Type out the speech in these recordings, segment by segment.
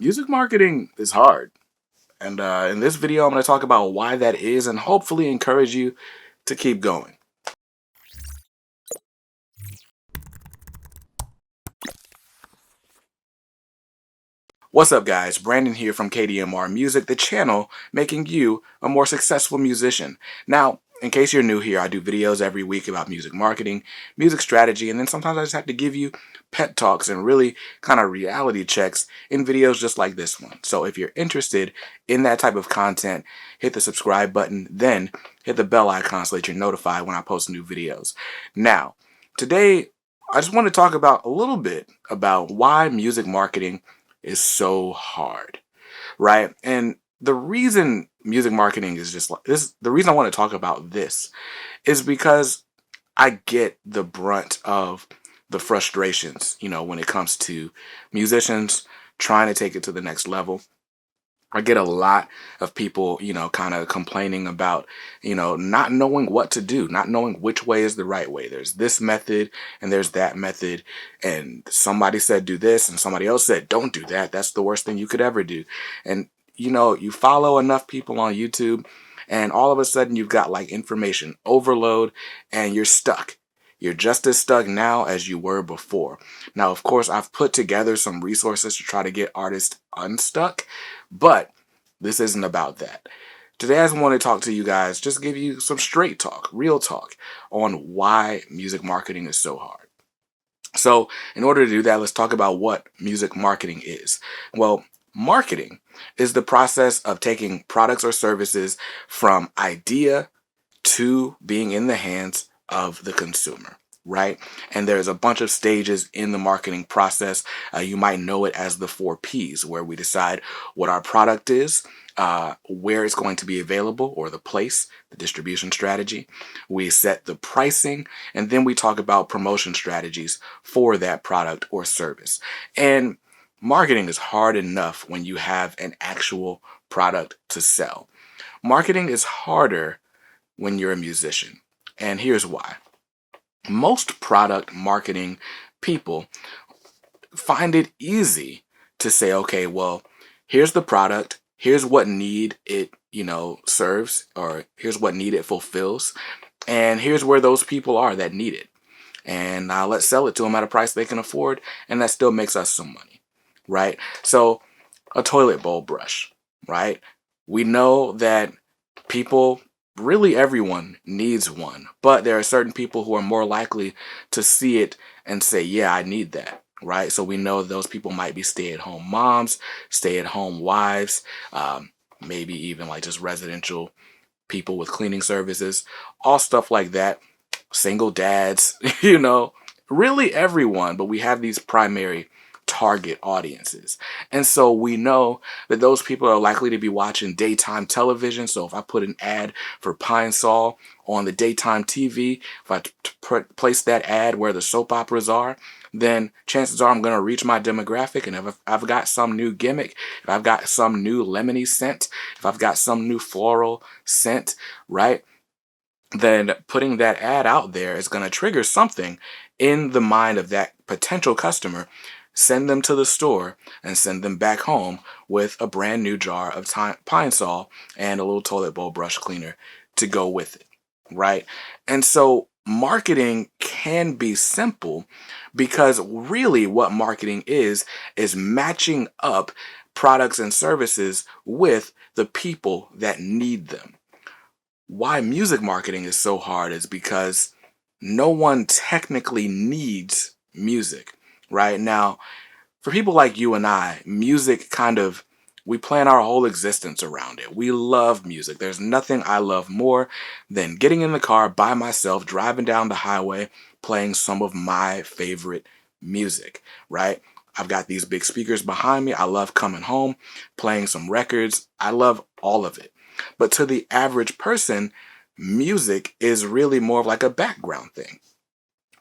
Music marketing is hard. And in this video, I'm going to talk about why that is and hopefully encourage you to keep going. What's up, guys? Brandon here from KDMR Music, the channel making you a more successful musician. Now, in case you're new here, I do videos every week about music marketing, music strategy, and then sometimes I just have to give you pet talks and really kind of reality checks in videos just like this one. So if you're interested in that type of content, hit the subscribe button, then hit the bell icon so that you're notified when I post new videos. Now, today, I just want to talk about a little bit about why music marketing is so hard, right? And the reason music marketing is just like this, the reason I want to talk about this is because I get the brunt of the frustrations, when it comes to musicians trying to take it to the next level. I get a lot of people, kind of complaining about, not knowing what to do, not knowing which way is the right way. There's this method and there's that method. And somebody said do this and somebody else said don't do that. That's the worst thing you could ever do. And, you follow enough people on YouTube and all of a sudden you've got like information overload and you're stuck. You're just as stuck now as you were before. Now, of course, I've put together some resources to try to get artists unstuck, but this isn't about that. Today, I just want to talk to you guys, just give you some straight talk, real talk on why music marketing is so hard. So, in order to do that, let's talk about what music marketing is. Well, marketing is the process of taking products or services from idea to being in the hands of the consumer, right? And there's a bunch of stages in the marketing process. You might know it as the 4 Ps, where we decide what our product is, where it's going to be available, or the place, the distribution strategy. We set the pricing, and then we talk about promotion strategies for that product or service. And marketing is hard enough when you have an actual product to sell. Marketing is harder when you're a musician. And here's why. Most product marketing people find it easy to say, okay, well, here's the product, here's what need it, serves, or here's what need it fulfills, and here's where those people are that need it. And now let's sell it to them at a price they can afford, and that still makes us some money, right? So a toilet bowl brush, right? We know that people, really everyone needs one, but there are certain people who are more likely to see it and say, yeah, I need that, right? So we know those people might be stay-at-home moms, stay-at-home wives, maybe even like just residential people with cleaning services, all stuff like that, single dads, really everyone, but we have these primary target audiences. And so we know that those people are likely to be watching daytime television. So if I put an ad for Pine Sol on the daytime TV, if I place that ad where the soap operas are, then chances are I'm going to reach my demographic. And if I've got some new gimmick, if I've got some new lemony scent, if I've got some new floral scent, right? Then putting that ad out there is going to trigger something in the mind of that potential customer, send them to the store, and send them back home with a brand new jar of Pine Sol and a little toilet bowl brush cleaner to go with it, right? And so marketing can be simple because really what marketing is matching up products and services with the people that need them. Why music marketing is so hard is because no one technically needs music, right? Now, for people like you and I, music we plan our whole existence around it. We love music. There's nothing I love more than getting in the car by myself, driving down the highway, playing some of my favorite music, right? I've got these big speakers behind me. I love coming home, playing some records. I love all of it. But to the average person, music is really more of like a background thing,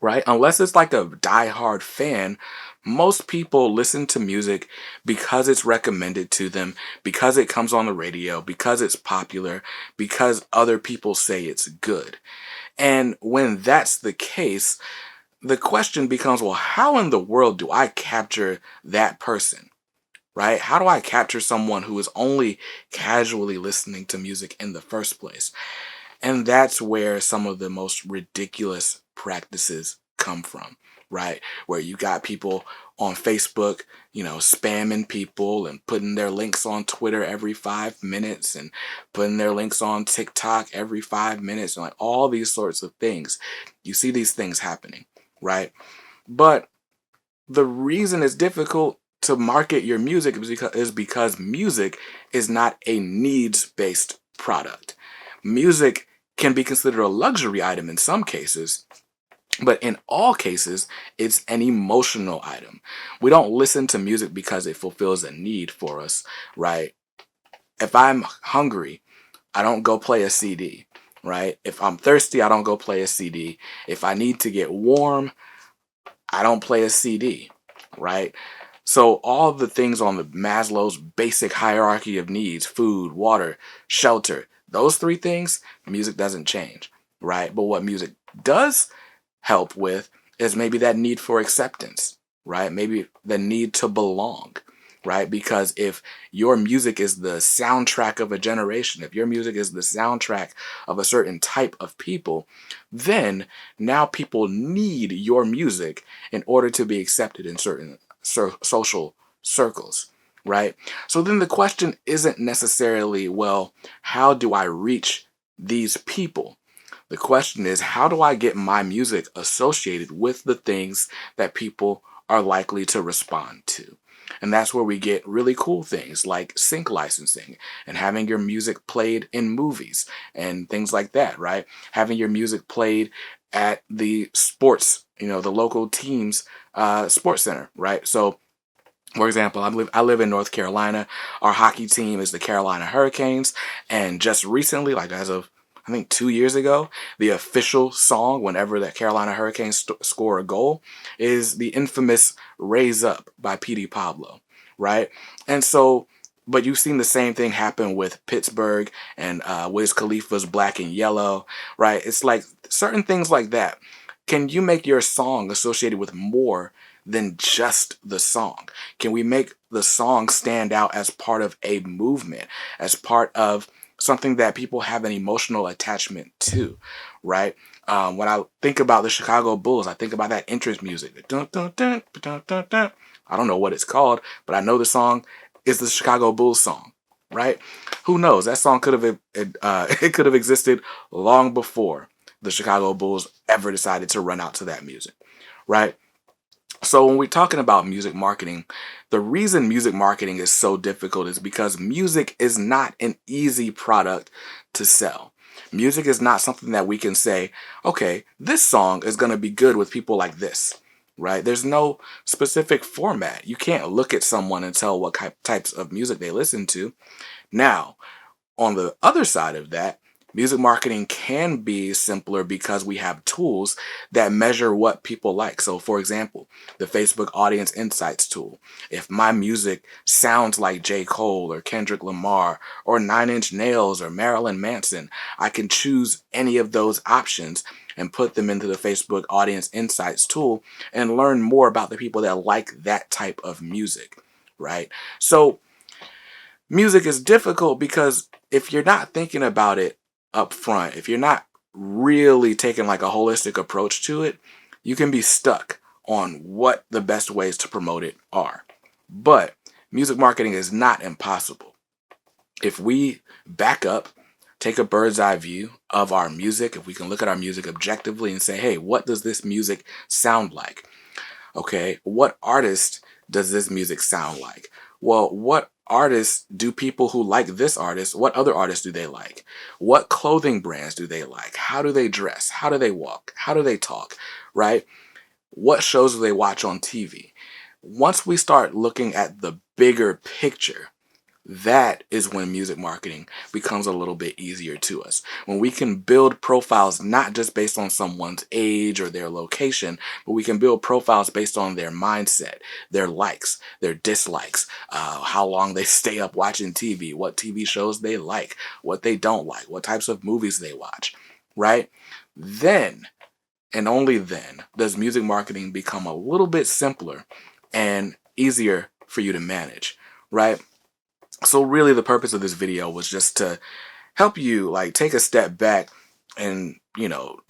right? Unless it's like a diehard fan, most people listen to music because it's recommended to them, because it comes on the radio, because it's popular, because other people say it's good. And when that's the case, the question becomes, well, how in the world do I capture that person? right? How do I capture someone who is only casually listening to music in the first place? And that's where some of the most ridiculous practices come from, right? Where you got people on Facebook, spamming people and putting their links on Twitter every 5 minutes and putting their links on TikTok every 5 minutes and like all these sorts of things. You see these things happening, right? But the reason it's difficult to market your music is because music is not a needs-based product. Music can be considered a luxury item in some cases, but in all cases, it's an emotional item. We don't listen to music because it fulfills a need for us, right? If I'm hungry, I don't go play a CD, right? If I'm thirsty, I don't go play a CD. If I need to get warm, I don't play a CD, right? So all the things on the Maslow's basic hierarchy of needs, food, water, shelter, those three things, music doesn't change, right? But what music does help with is maybe that need for acceptance, right? Maybe the need to belong, right? Because if your music is the soundtrack of a generation, if your music is the soundtrack of a certain type of people, then now people need your music in order to be accepted in certain social circles, right? So then the question isn't necessarily, well, how do I reach these people? The question is, how do I get my music associated with the things that people are likely to respond to? And that's where we get really cool things like sync licensing and having your music played in movies and things like that, right? Having your music played at the sports, the local team's sports center, right? So for example, I live in North Carolina. Our hockey team is the Carolina Hurricanes, and just recently, like as of I think 2 years ago, the official song whenever the Carolina Hurricanes score a goal is the infamous "Raise Up" by Petey Pablo, right? And so, but you've seen the same thing happen with Pittsburgh and Wiz Khalifa's "Black and Yellow," right? It's like certain things like that. Can you make your song associated with more than just the song? Can we make the song stand out as part of a movement, as part of something that people have an emotional attachment to, right? When I think about the Chicago Bulls, I think about that entrance music. The dun, dun, dun, dun, dun, dun. I don't know what it's called, but I know the song is the Chicago Bulls song, right? Who knows? That song could have it could have existed long before the Chicago Bulls ever decided to run out to that music, right? So when we're talking about music marketing, the reason music marketing is so difficult is because music is not an easy product to sell. Music is not something that we can say, okay, this song is going to be good with people like this, right? There's no specific format. You can't look at someone and tell what types of music they listen to. Now, on the other side of that, music marketing can be simpler because we have tools that measure what people like. So, for example, the Facebook Audience Insights tool. If my music sounds like J. Cole or Kendrick Lamar or Nine Inch Nails or Marilyn Manson, I can choose any of those options and put them into the Facebook Audience Insights tool and learn more about the people that like that type of music, right? So, music is difficult because if you're not thinking about it up front, if you're not really taking like a holistic approach to it, you can be stuck on what the best ways to promote it are. But music marketing is not impossible. If we back up, take a bird's eye view of our music, if we can look at our music objectively and say, hey, what does this music sound like? Okay, what artist does this music sound like? Well, what artists do people who like this artist, what other artists do they like? What clothing brands do they like? How do they dress? How do they walk? How do they talk? Right? What shows do they watch on TV? Once we start looking at the bigger picture, that is when music marketing becomes a little bit easier to us. When we can build profiles not just based on someone's age or their location, but we can build profiles based on their mindset, their likes, their dislikes, how long they stay up watching TV, what TV shows they like, what they don't like, what types of movies they watch, right? Then, and only then, does music marketing become a little bit simpler and easier for you to manage. right? So really the purpose of this video was just to help you like take a step back and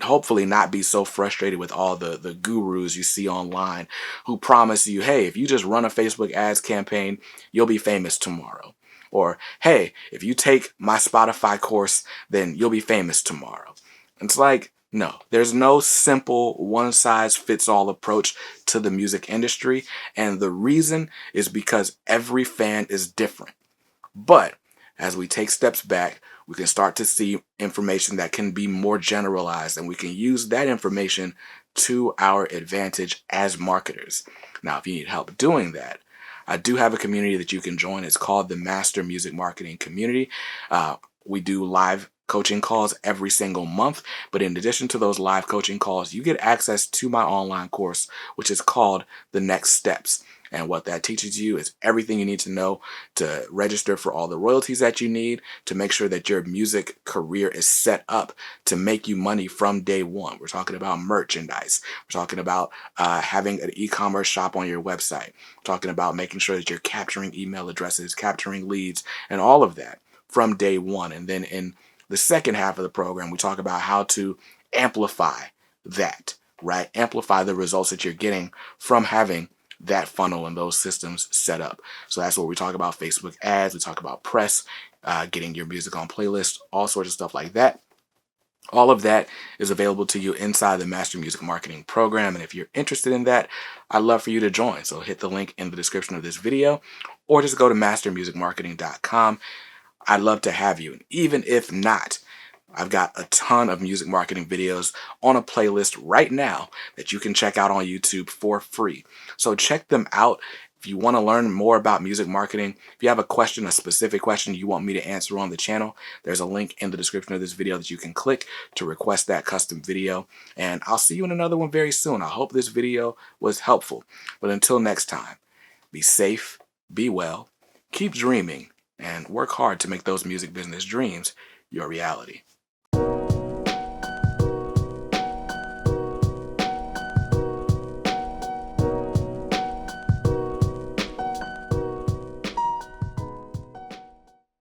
hopefully not be so frustrated with all the gurus you see online who promise you, hey, if you just run a Facebook ads campaign, you'll be famous tomorrow. Or hey, if you take my Spotify course, then you'll be famous tomorrow. It's like, no, there's no simple one size fits all approach to the music industry, and the reason is because every fan is different. But as we take steps back, we can start to see information that can be more generalized, and we can use that information to our advantage as marketers. Now, if you need help doing that, I do have a community that you can join. It's called the Master Music Marketing Community. We do live coaching calls every single month, but in addition to those live coaching calls, you get access to my online course, which is called The Next Steps. And what that teaches you is everything you need to know to register for all the royalties that you need to make sure that your music career is set up to make you money from day one. We're talking about merchandise. We're talking about having an e-commerce shop on your website. We're talking about making sure that you're capturing email addresses, capturing leads, and all of that from day one. And then in the second half of the program, we talk about how to amplify that, right? Amplify the results that you're getting from having that funnel and those systems set up. So that's where we talk about Facebook ads, we talk about press, getting your music on playlists, all sorts of stuff like that. All of that is available to you inside the Master Music Marketing program. And if you're interested in that, I'd love for you to join. So hit the link in the description of this video or just go to mastermusicmarketing.com. I'd love to have you. And even if not, I've got a ton of music marketing videos on a playlist right now that you can check out on YouTube for free. So check them out. If you want to learn more about music marketing, if you have a question, a specific question you want me to answer on the channel, there's a link in the description of this video that you can click to request that custom video. And I'll see you in another one very soon. I hope this video was helpful. But until next time, be safe, be well, keep dreaming, and work hard to make those music business dreams your reality.